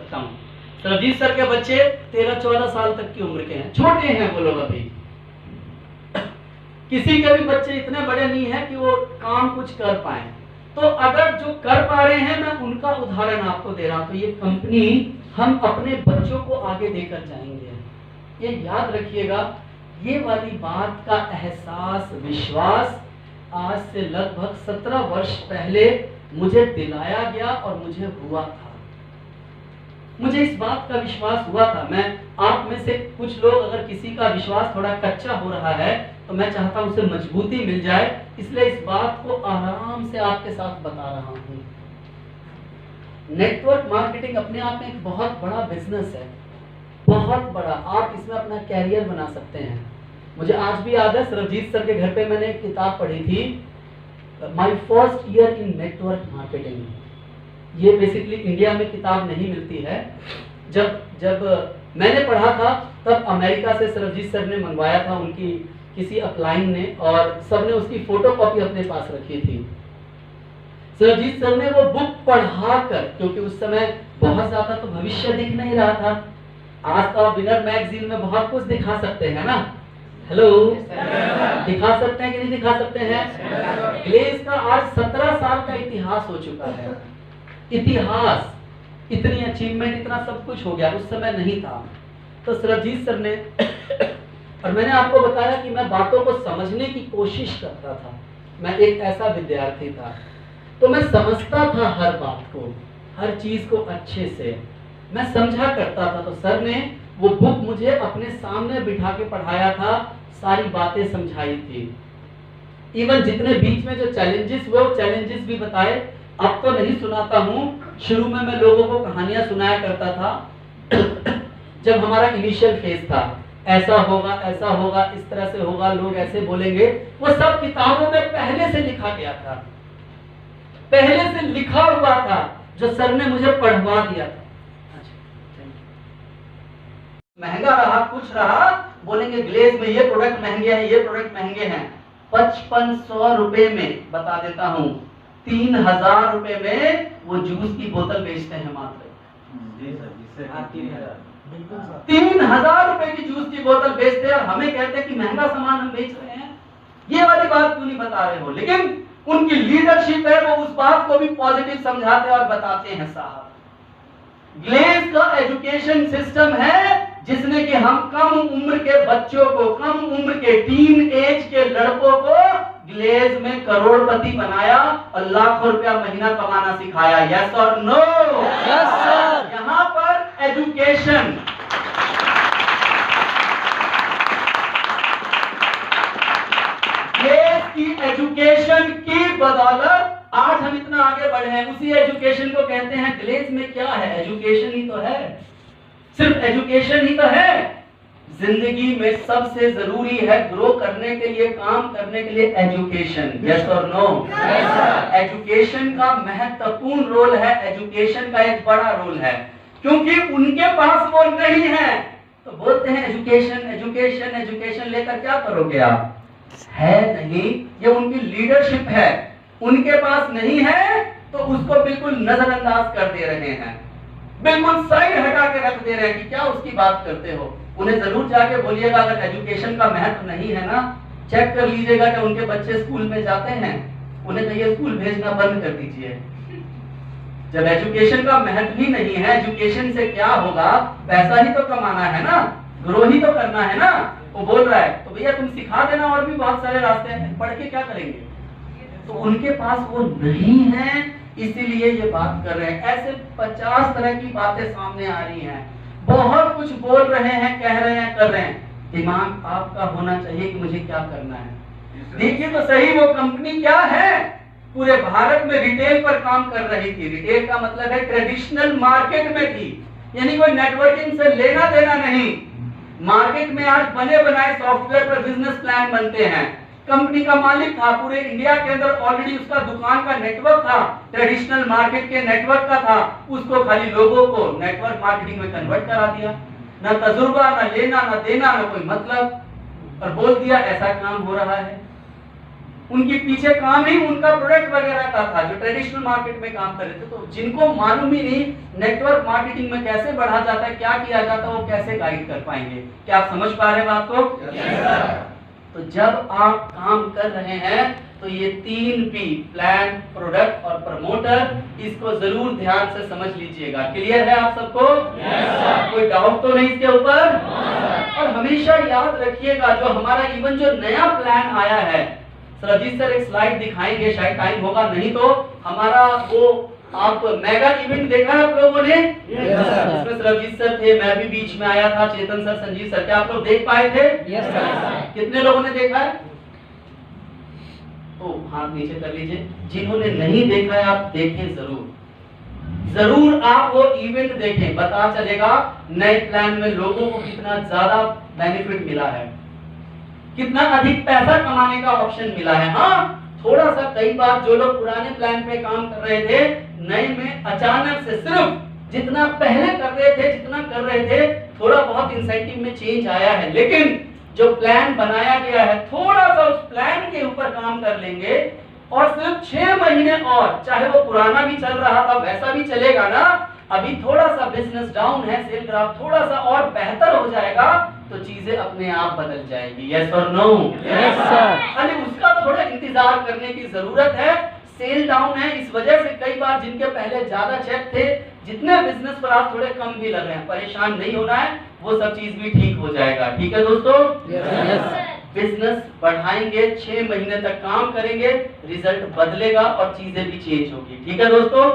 सकता हूँ। सरबजीत सर के बच्चे 13-14 साल तक की उम्र के हैं, छोटे हैं वो लोग अभी। किसी के भी बच्चे इतने बड़े नहीं हैं कि वो काम कुछ कर पाए। तो अगर जो कर पा रहे हैं, मैं उनका उदाहरण आपको दे रहा हूं, तो ये कंपनी हम अपने बच्चों को आगे देकर जाएंगे। ये याद रखिएगा, ये वाली बात का एहसास, विश्वास आज से लगभग 17 वर्ष पहले मुझे दिलाया गया और मुझे हुआ था। मुझे इस बात का विश्वास हुआ था। मैं आप में से कुछ लोग, अगर किसी का विश्वास थोड़ा कच्चा हो रहा है तो मैं चाहता हूं उसे मजबूती मिल जाए, इसलिए इस बात को आराम से आपके साथ बता रहा हूं। नेटवर्क मार्केटिंग अपने आप में एक बहुत बड़ा बिजनेस है, बहुत बड़ा। आप इसमें अपना कैरियर बना सकते हैं। मुझे आज भी याद है, सरबजीत सर के घर पे मैंने एक किताब पढ़ी थी, my first year in network marketing. ये बेसिकली इंडिया में किताब नहीं मिलती है। जब मैंने पढ़ा था तब अमेरिका से सरबजीत सर ने मंगवाया था, उनकी किसी अपलाइन ने, और सबने उसकी फोटोकॉपी अपने पास रखी थी। सरबजीत सर ने वो बुक पढ़ाकर, क्योंकि उस समय बहुत ज्यादा तो भविष्य दिख नहीं रहा था। आज तो आप विनर मैगजीन में बहुत कुछ दिखा सकते हैं ना। हेलो, दिखा सकते हैं कि नहीं दिखा सकते हैं? ग्लेज का आज 17 साल का इतिहास हो चुका है। इतिहास, इतनी अचीवमेंट, इतना सब कुछ हो गया, उस समय नहीं था। तो सरबजीत सर ने और मैंने आपको बताया कि मैं बातों को समझने की कोशिश करता था। मैं एक ऐसा विद्यार्थी था, तो मैं समझता था हर बात को, हर चीज को अच्छे से मैं समझा करता था। तो सर ने वो बुक मुझे अपने सामने बिठा के पढ़ाया था, सारी बातें समझाई थी। इवन जितने बीच में जो चैलेंजेस हुए, वो चैलेंजेस भी बताए। अब तो नहीं सुनाता हूँ, शुरू में मैं लोगों को कहानियां सुनाया करता था। जब हमारा इनिशियल फेज था, ऐसा होगा, इस तरह से होगा, लोग ऐसे बोलेंगे, वो सब किताबों में पहले से लिखा गया था, पहले से लिखा हुआ था, जो सर ने मुझे पढ़वा दिया था। महंगा रहा, कुछ रहा, बोलेंगे ग्लेज में ये प्रोडक्ट महंगे हैं, ये प्रोडक्ट महंगे हैं। 5500 रुपए में, बता देता हूँ, 3000 रुपए में वो जूस की बोतल बेचते हैं मात्र। 3000 रुपए की जूस की बोतल बेचते हैं और हमें कहते हैं कि महंगा सामान हम बेच रहे हैं। ये वाली बात क्यों नहीं बता रहे हो? लेकिन उनकी लीडरशिप है, वो उस बात को भी पॉजिटिव समझाते और बताते हैं। साहब, ग्लेज का एजुकेशन सिस्टम है जिसने कि हम कम उम्र के बच्चों को, कम उम्र के टीन एज के लड़कों को ग्लेज में करोड़पति बनाया और लाखों रुपया महीना कमाना सिखाया। यस और नो? Yes sir. यहाँ पर एजुकेशन, ग्लेज की एजुकेशन की बदौलत आज हम इतना आगे बढ़े हैं। उसी एजुकेशन को कहते हैं ग्लेज में क्या है? एजुकेशन ही तो है, सिर्फ एजुकेशन ही तो है। जिंदगी में सबसे जरूरी है ग्रो करने के लिए, काम करने के लिए एजुकेशन। यस और नो? एजुकेशन का महत्वपूर्ण रोल है, एजुकेशन का एक बड़ा रोल है, क्योंकि उनके पास वो नहीं है तो बोलते हैं एजुकेशन एजुकेशन एजुकेशन लेकर क्या करोगे आप? है नहीं, ये उनकी लीडरशिप है। उनके पास नहीं है तो उसको बिल्कुल नजरअंदाज कर दे रहे हैं, बिल्कुल साइड हटा के रख दे रहे हैं कि क्या उसकी बात करते हो। उन्हें जरूर जाके बोलिएगा, अगर एजुकेशन का महत्व नहीं है ना, चेक कर लीजिएगा कि उनके बच्चे स्कूल में जाते हैं, उन्हें कहिए स्कूल भेजना बंद कर दीजिए। जब एजुकेशन का महत्व ही नहीं है, एजुकेशन से क्या होगा? पैसा ही तो कमाना है ना, ग्रो ही तो करना है ना। वो बोल रहा है तो भैया तुम सिखा देना, और भी बहुत सारे रास्ते हैं, पढ़ के क्या करेंगे? तो उनके पास वो नहीं है, इसीलिए ये बात कर रहे हैं। ऐसे 50 तरह की बातें सामने आ रही हैं, बहुत कुछ बोल रहे हैं, कह रहे हैं, कर रहे हैं। दिमाग आपका होना चाहिए कि मुझे क्या करना है। देखिए तो सही, वो कंपनी क्या है? पूरे भारत में रिटेल पर काम कर रही थी। रिटेल का मतलब है ट्रेडिशनल मार्केट में थी, यानी कोई नेटवर्किंग से लेना देना नहीं। मार्केट में आज बने बनाए सॉफ्टवेयर पर बिजनेस प्लान बनते हैं। कंपनी का मालिक था, पूरे इंडिया के अंदर ऑलरेडी उसका दुकान का नेटवर्क था, ट्रेडिशनल मार्केट के नेटवर्क का था। उसको खाली लोगों को नेटवर्क मार्केटिंग में कन्वर्ट करा दिया। ना तजुर्बा, ना लेना, ना देना, ना कोई मतलब, और बोल दिया ऐसा काम हो रहा है। उनके पीछे काम ही उनका प्रोडक्ट वगैरह का था, जो ट्रेडिशनल मार्केट में काम कर रहे थे। तो जिनको मालूम ही नहीं नेटवर्क मार्केटिंग में कैसे बढ़ा जाता है, क्या किया जाता है, वो कैसे गाइड कर पाएंगे? क्या आप समझ पा रहे हैं बात को? तो जब आप काम कर रहे हैं तो ये 3 P, प्लान, प्रोडक्ट और प्रमोटर, इसको जरूर ध्यान से समझ लीजिएगा। क्लियर है आप सबको? कोई डाउट तो नहीं इसके ऊपर? और हमेशा याद रखिएगा, जो हमारा इवन जो नया प्लान आया है, सरजीत सर एक स्लाइड दिखाएंगे, शायद टाइम होगा, नहीं तो हमारा वो आप मेगा इवेंट देखा है आप लोगों ने? इसमें सरजीत सर थे, मैं भी बीच में आया था, चेतन सर, संजीव सर, क्या आप लोग देख पाए थे? कितने लोगों ने देखा है? तो हाथ नीचे कर लीजिए। जिन्होंने नहीं देखा है आप देखें जरूर आप वो इवेंट देखें, पता चलेगा नए प्लान में लोगों को कितना ज्यादा बेनिफिट मिला है, कितना अधिक पैसा कमाने का ऑप्शन मिला है। हाँ, थोड़ा सा कई बार जो लोग पुराने प्लान पे काम कर रहे थे, नए में अचानक से सिर्फ जितना पहले कर रहे थे थोड़ा बहुत इंसेंटिव में चेंज आया है, लेकिन जो प्लान बनाया गया है थोड़ा सा उस प्लान के ऊपर काम कर लेंगे और सिर्फ 6 महीने और, चाहे वो पुराना भी चल रहा था वैसा भी चलेगा ना, अभी थोड़ा सा बिजनेस डाउन है, सेल ग्राफ थोड़ा सा और बेहतर हो जाएगा तो चीजें अपने आप बदल जाएगी। यस और नो? Yes sir. खाली उसका थोड़ा इंतजार करने की जरूरत है। सेल डाउन है, इस वजह से कई बार जिनके पहले ज्यादा चेक थे, जितने बिजनेस पर आप थोड़े कम भी लग रहे हैं, परेशान नहीं होना है, वो सब चीज भी ठीक हो जाएगा। ठीक है दोस्तों? यस। बिजनेस बढ़ाएंगे, 6 महीने तक काम करेंगे, रिजल्ट बदलेगा और चीजें भी चेंज होगी। ठीक है दोस्तों?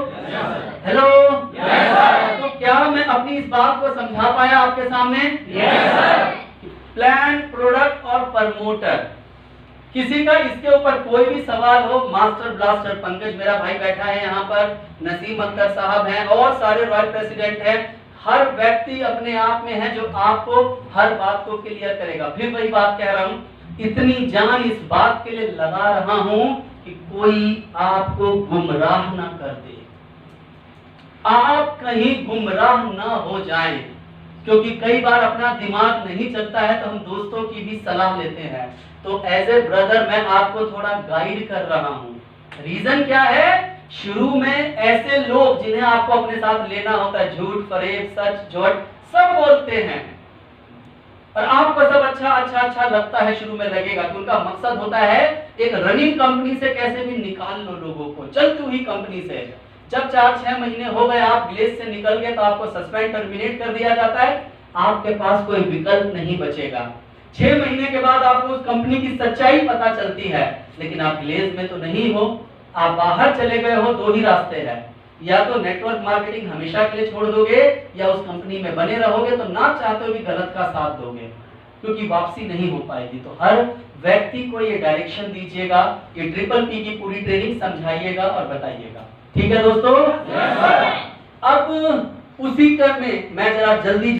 हेलो? तो क्या मैं अपनी इस बात को समझा पाया आपके सामने? प्लान, प्रोडक्ट और प्रमोटर, किसी का इसके ऊपर कोई भी सवाल हो, मास्टर ब्लास्टर पंकज मेरा भाई बैठा है यहाँ पर, नसीम अख्तर साहब हैं और सारे रॉयल प्रेसिडेंट हैं, हर व्यक्ति अपने आप में है जो आपको हर बात को क्लियर करेगा। फिर वही बात कह रहा हूँ, इतनी जान इस बात के लिए लगा रहा हूँ कि कोई आपको गुमराह ना कर दे, आप कहीं गुमराह ना हो जाएं, क्योंकि कई बार अपना दिमाग नहीं चलता है तो हम दोस्तों की भी सलाह लेते हैं। तो एज ए ब्रदर मैं आपको थोड़ा गाइड कर रहा हूँ। रीजन क्या है? शुरू में ऐसे लोग जिन्हें आपको अपने साथ लेना होता है, झूठ, फरेब, सच, झूठ सब बोलते हैं और आपको सब अच्छा लगता है, शुरू में लगेगा कि उनका मकसद होता है एक रनिंग कंपनी से कैसे भी निकाल लो लोगों को, चलती हुई कंपनी से। जब 4-6 महीने हो गए, आप ग्लेस से निकल गए, तो आपको सस्पेंड, टर्मिनेट कर दिया जाता है, आपके पास कोई विकल्प नहीं बचेगा। 6 महीने के बाद आपको उस कंपनी की सच्चाई पता चलती है, लेकिन आप ग्लेस में तो नहीं हो, आप बाहर चले गए हो। 2 ही रास्ते हैं, या तो नेटवर्क मार्केटिंग हमेशा के लिए छोड़ दोगे या उस कंपनी में बने रहोगे, तो ना चाहते हुए भी गलत का साथ दोगे, क्योंकि वापसी नहीं हो पाएगी। तो हर व्यक्ति को ये डायरेक्शन दीजिएगा, ये ट्रिपल पी की पूरी ट्रेनिंग समझाइएगा और बताइएगा। ठीक है दोस्तों? अब उसी क्रम में मैं जरा जल्दी